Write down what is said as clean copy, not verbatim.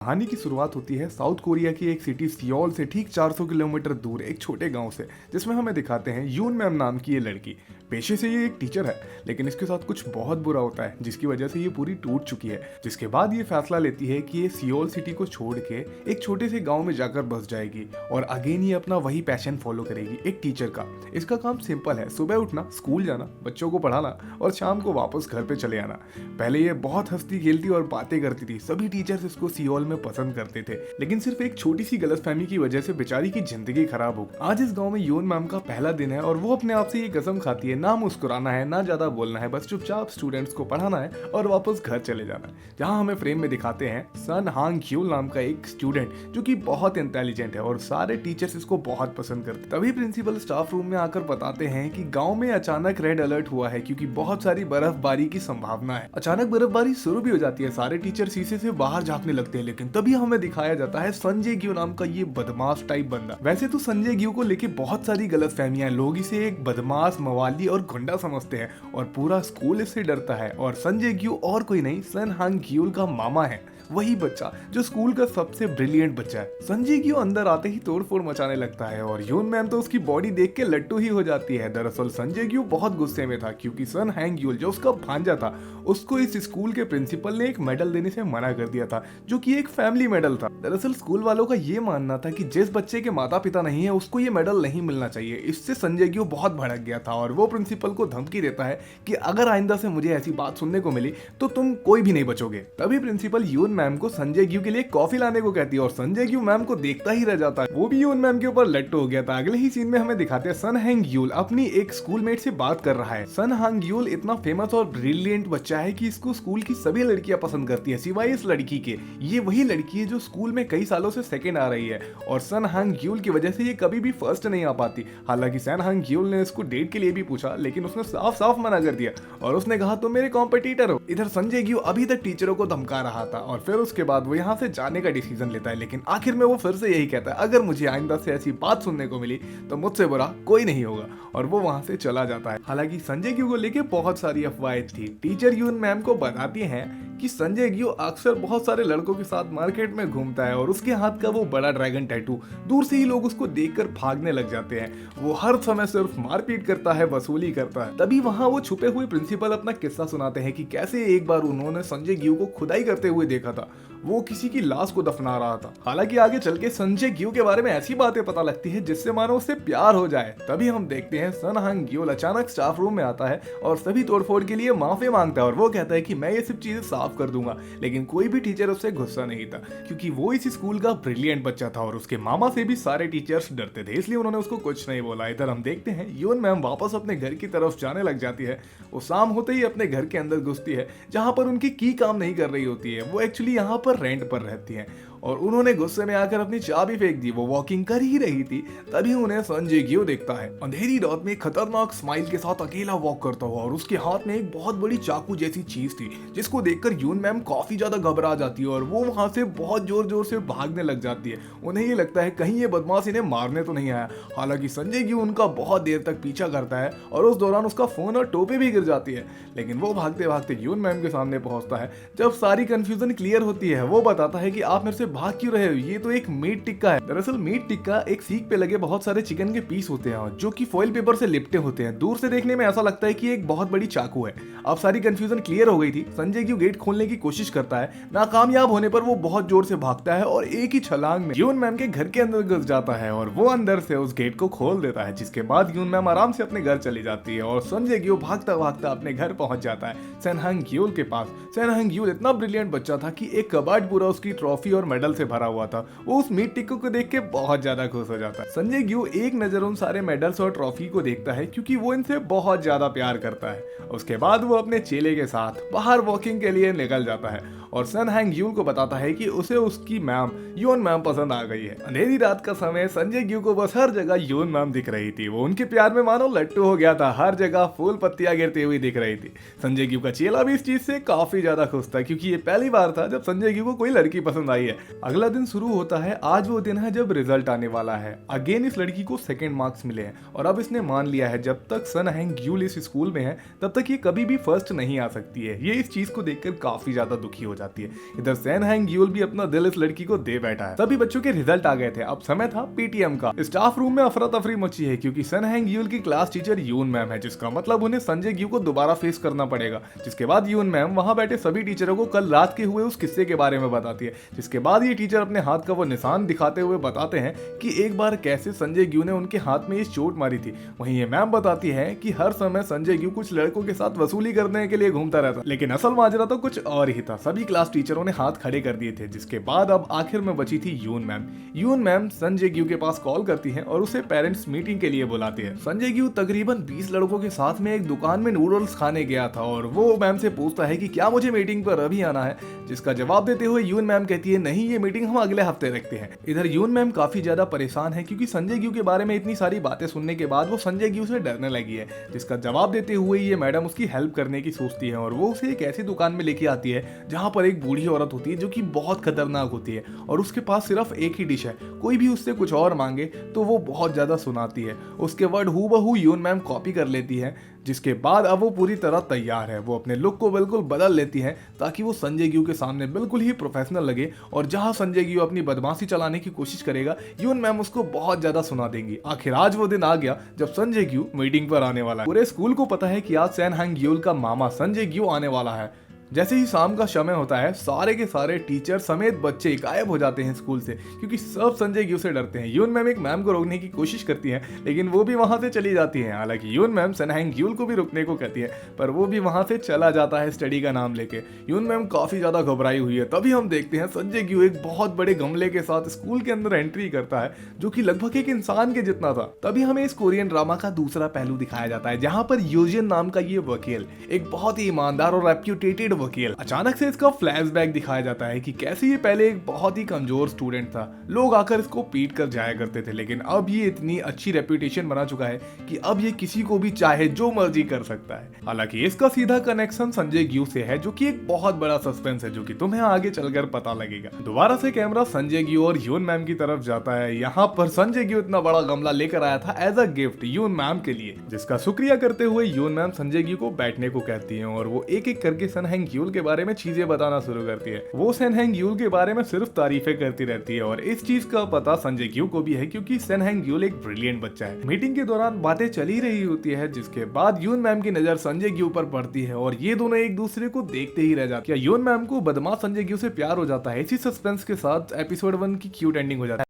कहानी की शुरुआत होती है साउथ कोरिया की एक सिटी सियोल से ठीक 400 किलोमीटर दूर एक छोटे गांव से, जिसमें हमें दिखाते हैं यून मैम नाम की ये लड़की। पेशे से ये एक टीचर है, लेकिन इसके साथ कुछ बहुत बुरा होता है जिसकी वजह से ये पूरी टूट चुकी है। जिसके बाद ये फैसला लेती है कि ये सियोल सिटी को छोड़ के एक छोटे से गाँव में जाकर बस जाएगी और अगेन ये अपना वही पैशन फॉलो करेगी, एक टीचर का। इसका काम सिंपल है, सुबह उठना, स्कूल जाना, बच्चों को पढ़ाना और शाम को वापस घर पे चले आना। पहले ये बहुत हंसती खेलती और बातें करती थी, सभी टीचर्स इसको सियोल में पसंद करते थे, लेकिन सिर्फ एक छोटी सी गलतफहमी की वजह से बेचारी की जिंदगी खराब हो। आज इस गांव में यून मैम का पहला दिन है और वो अपने आप से ये कसम खाती है, ना मुस्कुराना है, ना ज्यादा बोलना है, बस चुपचाप स्टूडेंट्स को पढ़ाना है और वापस घर चले जाना है। जहां हमें फ्रेम में दिखाते हैं सन हांग ह्यूल नाम का एक स्टूडेंट जो कि बहुत इंटेलिजेंट है और सारे टीचर्स इसको बहुत पसंद करते। तभी प्रिंसिपल स्टाफ रूम में आकर बताते हैं कि गांव में अचानक रेड अलर्ट हुआ है क्योंकि बहुत सारी बर्फबारी की संभावना है। अचानक बर्फबारी शुरू भी हो जाती है, सारे टीचर शीशे से बाहर झांकने लगते हैं, लेकिन तभी हमें दिखाया जाता है संजय ग्यू नाम का ये बदमाश टाइप बंदा। वैसे तो संजय ग्यू को लेके बहुत सारी गलतफहमियां, लोग इसे एक बदमाश, मवाली और गुंडा समझते हैं और पूरा स्कूल इससे डरता है। और संजय ग्यू और कोई नहीं, सन हांग ग्यूल का मामा है, वही बच्चा जो स्कूल का सबसे ब्रिलियंट बच्चा है। संजय ग्यू अंदर आते ही तोड़फोड़ मचाने लगता है और यून मैम तो उसकी बॉडी देख के लट्टू ही हो जाती है। दरअसल संजय ग्यू बहुत गुस्से में था क्योंकि सन हैंग ग्यूल जो उसका भांजा था, उसको इस स्कूल के प्रिंसिपल ने एक मेडल देने से मना कर दिया था, जो कि एक फैमिली मेडल था। दरअसल स्कूल वालों का ये मानना था कि जिस बच्चे के माता पिता नहीं है उसको ये मेडल नहीं मिलना चाहिए। इससे संजय ग्यू बहुत भड़क गया था और वो प्रिंसिपल को धमकी देता है कि अगर आइंदा से मुझे ऐसी बात सुनने को मिली तो तुम कोई भी नहीं बचोगे। तभी प्रिंसिपल यून मैम को संजय ग्यू के लिए कॉफी लाने को कहती है और संजय ग्यू मैम को देखता ही रह जाता है, वो भी यून मैम के ऊपर लट्टू हो गया था। अगले ही सीन में हमें दिखाते हैं सन हैंग ग्यूल अपनी एक स्कूलमेट से बात कर रहा है। सन हैंग ग्यूल इतना फेमस और ब्रिलियंट बच्चा है कि इसको स्कूल की सभी लड़कियां पसंद करती है सिवाय इस लड़की के। ये वही लड़की है जो स्कूल में कई सालों से सेकंड आ रही है और सन हैंग ग्यूल की वजह से ये कभी भी फर्स्ट नहीं आ पाती। हालांकि सन हैंग ग्यूल ने इसको डेट के लिए भी पूछा, लेकिन उसने साफ साफ मना कर दिया और उसने कहा तुम मेरे कॉम्पिटिटर हो। इधर संजय ग्यू अभी तक टीचरों को धमका रहा था और फिर उसके बाद वो यहाँ से जाने का डिसीजन लेता है, लेकिन आखिर में वो फिर से यही कहता है, अगर मुझे आइंदा से ऐसी बात सुनने को मिली तो मुझसे बुरा कोई नहीं होगा, और वो वहां से चला जाता है। हालांकि संजय ग्यू को लेके बहुत सारी अफवाहें थी। टीचर यून मैम को बताती हैं कि संजय ग्यू अक्सर बहुत सारे लड़कों के साथ मार्केट में घूमता है और उसके हाथ का वो बड़ा ड्रैगन टैटू, दूर से ही लोग उसको देखकर भागने लग जाते हैं। वो हर समय सिर्फ मारपीट करता है, वसूली करता है। तभी वहां वो छुपे हुए प्रिंसिपल अपना किस्सा सुनाते हैं कि कैसे एक बार उन्होंने संजय ग्यू को खुदाई करते हुए देखा था, वो किसी की लाश को दफना रहा था। हालांकि आगे चल के संजय ग्यू के बारे में ऐसी बातें पता लगती है जिससे मानो उससे प्यार हो जाए। तभी हम देखते हैं सन हांग ग्यूल अचानक स्टाफ रूम में आता है और सभी तोड़फोड़ के लिए माफी मांगता है और वो कहता है कि मैं ये सब चीजें साफ कर दूंगा, लेकिन कोई भी टीचर उससे गुस्सा नहीं था क्योंकि वो इस स्कूल का ब्रिलियंट बच्चा था और उसके मामा से भी सारे टीचर्स डरते थे, इसलिए उन्होंने उसको कुछ नहीं बोला। इधर हम देखते हैं यून मैम वापस अपने घर की तरफ जाने लग जाती है। वो शाम होते ही अपने घर के अंदर घुसती है जहां पर उनकी की काम नहीं कर रही होती है। वो एक्चुअली यहाँ पर रेंट पर रहती है और उन्होंने गुस्से में आकर अपनी चाबी फेंक दी। वो वॉकिंग कर ही रही थी, तभी उन्हें संजय ग्यू देखता है। अंधेरी रात में खतरनाक स्माइल के साथ अकेला वॉक करता हुआ और उसके हाथ में एक बहुत बड़ी चाकू जैसी चीज थी, जिसको देखकर यून मैम काफी ज्यादा घबरा जाती है और वो वहां से बहुत जोर जोर से भागने लग जाती है। उन्हें ये लगता है कहीं ये बदमाश इन्हें मारने तो नहीं आया। हालांकि संजय ग्यू उनका बहुत देर तक पीछा करता है और उस दौरान उसका फोन और टोपी भी गिर जाती है, लेकिन वो भागते भागते यून मैम के सामने पहुंचता है। जब सारी कंफ्यूजन क्लियर होती है, वो बताता है कि आप मेरे से भाग क्यों रहे हो, ये तो एक मीट टिक्का है। दरअसल मीट टिक्का एक सीख पे लगे बहुत सारे चिकन के पीस होते हैं जो कि फॉइल पेपर से लिपटे होते हैं। दूर से देखने में ऐसा लगता है कि एक बहुत बड़ी चाकू है। अब सारी कंफ्यूजन क्लियर हो गई थी। संजय ग्यू गेट खोलने की कोशिश करता है, नाकामयाब होने पर वो बहुत जोर से भागता है और एक ही छलांग में यून मैम के घर के अंदर घुस जाता है और वो अंदर से उस गेट को खोल देता है, जिसके बाद यून मैम आराम से अपने घर चली जाती है और संजय ग्यू भागता भागता अपने घर पहुंच जाता है सन हांग ग्यूल के पास। सन हांग ग्यूल इतना ब्रिलियंट बच्चा था कि एक कबाड़ पूरा उसकी ट्रॉफी और मेडल से भरा हुआ था। वो उस मीट टिक्को को देख के बहुत ज्यादा खुश हो जाता है। संजय ग्यू एक नजर उन सारे मेडल्स और ट्रॉफी को देखता है क्योंकि वो इनसे बहुत ज्यादा प्यार करता है। उसके बाद वो अपने चेले के साथ बाहर वॉकिंग के लिए निकल जाता है और सन हैंग ग्यूल को बताता है कि उसे उसकी मैम यून मैम पसंद आ गई है। अंधेरी रात का समय संजय ग्यू को बस हर जगह यून मैम दिख रही थी। वो उनके प्यार में मानो लट्टू हो गया था, हर जगह फूल पत्तियां गिरती हुई दिख रही थी। संजय ग्यू का चेला भी इस चीज से काफी ज्यादा खुश था क्योंकि ये पहली बार था जब संजय ग्यू को कोई लड़की पसंद आई है। अगला दिन शुरू होता है। आज वो दिन है जब रिजल्ट आने वाला है। अगेन इस लड़की को सेकंड मार्क्स मिले हैं और अब इसने मान लिया है जब तक सन हैंग ग्यूल इस स्कूल में है तब तक ये कभी भी फर्स्ट नहीं आ सकती है। ये इस चीज को देखकर काफी ज्यादा दुखी हो जाती है। इधर सन हैंग ग्यूल भी अपना दिल इस लड़की को दे बैठा है। सभी बच्चों के रिजल्ट आ गए थे। अब समय था पीटीएम का। स्टाफ रूम में अफरा तफरी मची है क्योंकि सन हैंग ग्यूल की क्लास टीचर यून मैम है, जिसका मतलब उन्हें संजय ग्यू को दोबारा फेस करना पड़ेगा। जिसके बाद यून मैम वहां बैठे सभी टीचरों को कल रात के हुए उस किस्से के बारे में बताती है। जिसके बाद ये टीचर अपने हाथ का वो निशान दिखाते हुए बताते हैं कि एक बार कैसे संजय ग्यू ने उनके हाथ में ये चोट मारी थी। वहीं ये मैम बताती है कि हर समय संजय ग्यू कुछ लड़कों के साथ वसूली करने के लिए घूमता रहता, लेकिन असल माजरा तो कुछ और ही था। सभी क्लास टीचरों ने हाथ खड़े कर दिए थे। जिसके बाद अब आखिर में बची थी यून मैम। यून मैम संजय ग्यू के पास कॉल करती है और उसे पेरेंट्स मीटिंग के लिए बुलाती है। संजय ग्यू तकरीबन 20 लड़कों के साथ में एक दुकान में नूडल्स खाने गया था और वो मैम से पूछता है कि क्या मुझे मीटिंग पर अभी आना है। जिसका जवाब देते हुए यून मैम कहती है नहीं, ये मीटिंग हम अगले हफ्ते रखते हैं। इधर यून मैम काफी ज्यादा परेशान है क्योंकि संजय ग्यू के बारे में इतनी सारी बातें सुनने के बाद वो संजय ग्यू से डरने लगी है। जिसका जवाब देते हुए ये मैडम उसकी हेल्प करने की सोचती है और वो उसे एक ऐसी दुकान में लेके आती है जहां पर एक बूढ़ी औरत होती है जो कि बहुत खतरनाक होती है और उसके पास सिर्फ एक ही डिश है। कोई भी उससे कुछ और मांगे तो वो बहुत ज्यादा सुनाती है। उसके वर्ड हूबहू यून मैम कॉपी कर लेती है। जिसके बाद अब वो पूरी तरह तैयार है। वो अपने लुक को बिल्कुल बदल लेती है ताकि वो संजय ग्यू के सामने बिल्कुल ही प्रोफेशनल लगे और जहां संजय ग्यू अपनी बदमाशी चलाने की कोशिश करेगा यून मैम उसको बहुत ज्यादा सुना देंगी। आखिर आज वो दिन आ गया जब संजय ग्यू मीटिंग पर आने वाला है। पूरे स्कूल को पता है कि आज सन हैंग ग्यूल का मामा संजय ग्यू आने वाला है। जैसे ही शाम का समय होता है सारे के सारे टीचर समेत बच्चे गायब हो जाते हैं स्कूल से क्योंकि सब संजय ग्यू से डरते हैं। यून मैम एक मैम को रोकने की कोशिश करती है लेकिन वो भी वहां से चली जाती है। हालांकि यून मैम सन हैंग ग्यूल को भी रुकने को कहती है पर वो भी वहां से चला जाता है स्टडी का नाम लेके। यून मैम काफी ज्यादा घबराई हुई है। तभी हम देखते हैं संजय ग्यू एक बहुत बड़े गमले के साथ स्कूल के अंदर एंट्री करता है जो कि लगभग एक इंसान के जितना था। तभी हमें इस कोरियन ड्रामा का दूसरा पहलू दिखाया जाता है जहां पर यूजिन नाम का ये वकील, एक बहुत ही ईमानदार और रेप्यूटेटेड वकील, अचानक से इसका फ्लैशबैक दिखाया जाता है कि कैसे ये पहले एक बहुत ही कमजोर स्टूडेंट था। लोग आकर इसको पीट कर जाया करते थे लेकिन अब ये इतनी अच्छी रेप्यूटेशन बना चुका है कि अब ये किसी को भी चाहे जो मर्जी कर सकता है। हालांकि इसका सीधा कनेक्शन संजय ग्यू से है जो कि एक बहुत बड़ा सस्पेंस है जो कि तुम्हें आगे चलकर पता लगेगा। दोबारा से कैमरा संजय ग्यू और यून मैम की तरफ जाता है। यहाँ पर संजय ग्यू इतना बड़ा गमला लेकर आया था एज अ गिफ्ट यून मैम के लिए, जिसका शुक्रिया करते हुए यून मैम संजय ग्यू को बैठने को कहती है और वो एक एक करके सन हैंग ग्यूल के बारे में चीजें बताना शुरू करती है। वो सन हैंग ग्यूल के बारे में सिर्फ तारीफें करती रहती है और इस चीज का पता संजय ग्यू को भी है क्योंकि सन हैंग ग्यूल एक ब्रिलियंट बच्चा है। मीटिंग के दौरान बातें चली रही होती है जिसके बाद यून मैम की नजर संजय ग्यू पर पड़ती है और ये दोनों एक दूसरे को देखते ही रह जाते हैं। क्या यून मैम को बदमाश संजय ग्यू से प्यार हो जाता है? इसी सस्पेंस के साथ एपिसोड 1 की क्यूट एंडिंग हो जाती है।